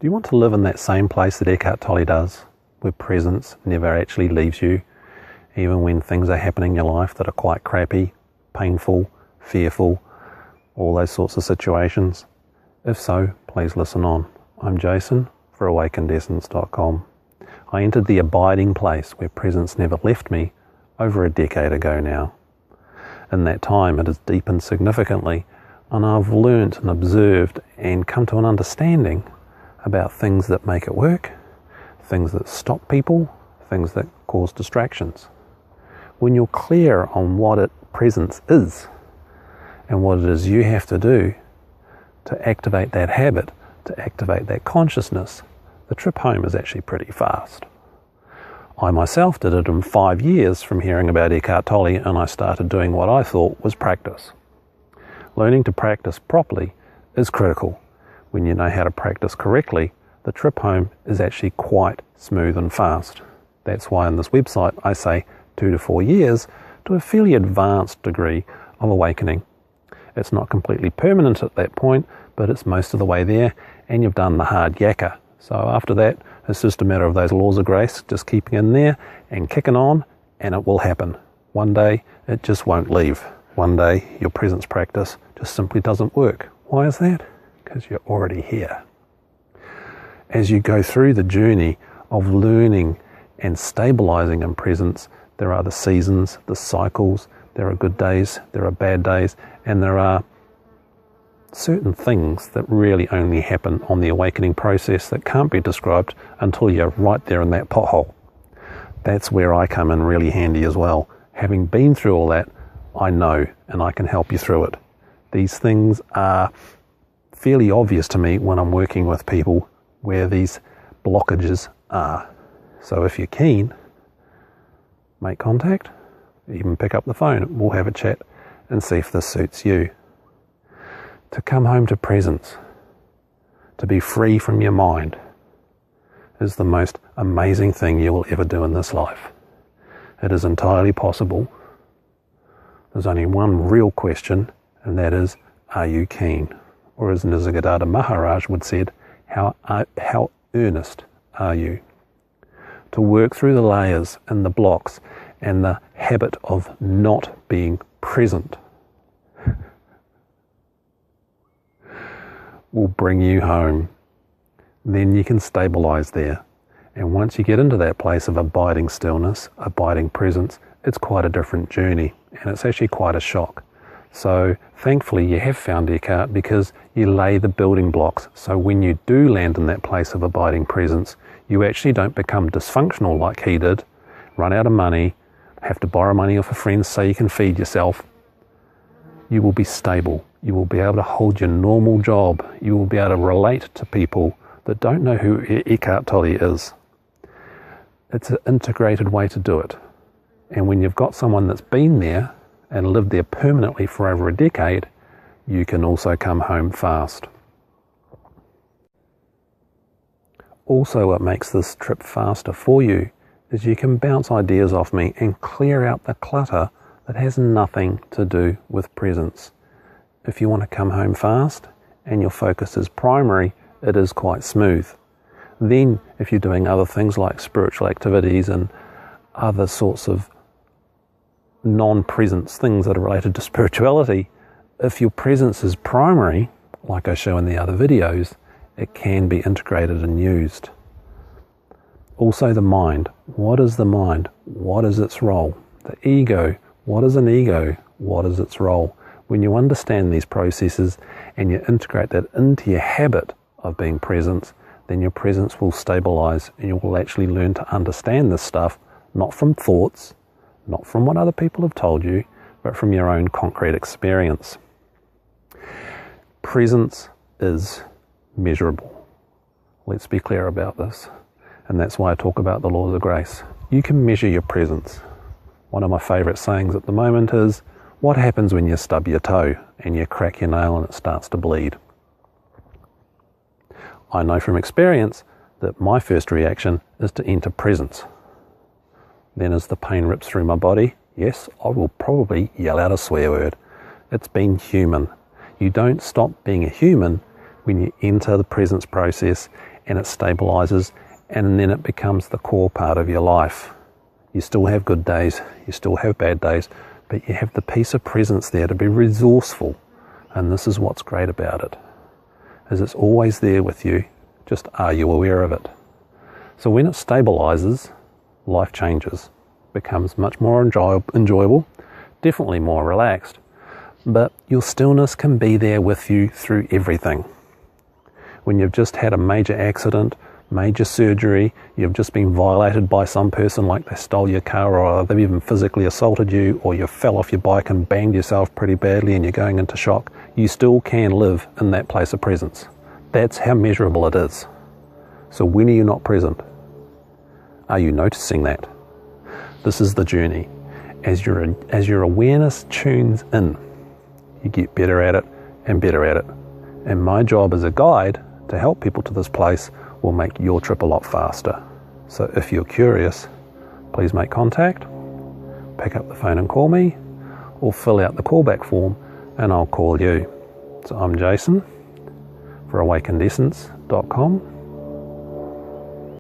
Do you want to live in that same place that Eckhart Tolle does, where presence never actually leaves you, even when things are happening in your life that are quite crappy, painful, fearful, all those sorts of situations? If so, please listen on. I'm Jason for AwakenedEssence.com. I entered the abiding place where presence never left me over a decade ago now. In that time it has deepened significantly, and I've learnt and observed and come to an understanding about things that make it work, things that stop people, things that cause distractions. When you're clear on what presence is and what it is you have to do to activate that habit, to activate that consciousness, the trip home is actually pretty fast. I myself did it in 5 years from hearing about Eckhart Tolle, and I started doing what I thought was practice. Learning to practice properly is critical. When you know how to practice correctly, the trip home is actually quite smooth and fast. That's why on this website I say 2 to 4 years to a fairly advanced degree of awakening. It's not completely permanent at that point, but it's most of the way there, and you've done the hard yakka. So after that, it's just a matter of those laws of grace, just keeping in there and kicking on, and it will happen. One day, it just won't leave. One day, your presence practice just simply doesn't work. Why is that? Because you're already here. As you go through the journey of learning and stabilizing in presence, there are the seasons, the cycles, there are good days, there are bad days, and there are certain things that really only happen on the awakening process that can't be described until you're right there in that pothole. That's where I come in really handy as well. Having been through all that, I know, and I can help you through it. These things are fairly obvious to me when I'm working with people where these blockages are. So if you're keen, make contact, even pick up the phone, we'll have a chat and see if this suits you. To come home to presence, to be free from your mind, is the most amazing thing you will ever do in this life. It is entirely possible. There's only one real question, and that is, are you keen? Or as Nisargadatta Maharaj would said, how earnest are you? To work through the layers and the blocks and the habit of not being present will bring you home. Then you can stabilize there. And once you get into that place of abiding stillness, abiding presence, it's quite a different journey, and it's actually quite a shock. So thankfully you have found Eckhart, because you lay the building blocks. So when you do land in that place of abiding presence, you actually don't become dysfunctional like he did, run out of money, have to borrow money off a friend so you can feed yourself. You will be stable. You will be able to hold your normal job. You will be able to relate to people that don't know who Eckhart Tolle is. It's an integrated way to do it. And when you've got someone that's been there and lived there permanently for over a decade, you can also come home fast. Also, what makes this trip faster for you is you can bounce ideas off me and clear out the clutter that has nothing to do with presence. If you want to come home fast and your focus is primary, it is quite smooth. Then, if you're doing other things like spiritual activities and other sorts of non-presence things that are related to spirituality, if your presence is primary, like I show in the other videos, it can be integrated and used. Also the mind. What is the mind? What is its role? The ego. What is an ego? What is its role? When you understand these processes and you integrate that into your habit of being present, then your presence will stabilize, and you will actually learn to understand this stuff, not from thoughts, not from what other people have told you, but from your own concrete experience. Presence is measurable. Let's be clear about this. And that's why I talk about the laws of grace. You can measure your presence. One of my favorite sayings at the moment is, what happens when you stub your toe and you crack your nail and it starts to bleed? I know from experience that my first reaction is to enter presence. Then as the pain rips through my body, yes, I will probably yell out a swear word. It's being human. You don't stop being a human when you enter the presence process and it stabilizes, and then it becomes the core part of your life. You still have good days, you still have bad days, but you have the peace of presence there to be resourceful. And this is what's great about it, is it's always there with you, just are you aware of it? So when it stabilizes, life changes, becomes much more enjoyable, definitely more relaxed, but your stillness can be there with you through everything. When you've just had a major accident, major surgery, you've just been violated by some person, like they stole your car, or they've even physically assaulted you, or you fell off your bike and banged yourself pretty badly and you're going into shock, you still can live in that place of presence. That's how measurable it is. So when are you not present? Are you noticing that? This is the journey. As your awareness tunes in, you get better at it and better at it. And my job as a guide to help people to this place will make your trip a lot faster. So if you're curious, please make contact, pick up the phone and call me, or fill out the callback form and I'll call you. So I'm Jason for AwakenedEssence.com.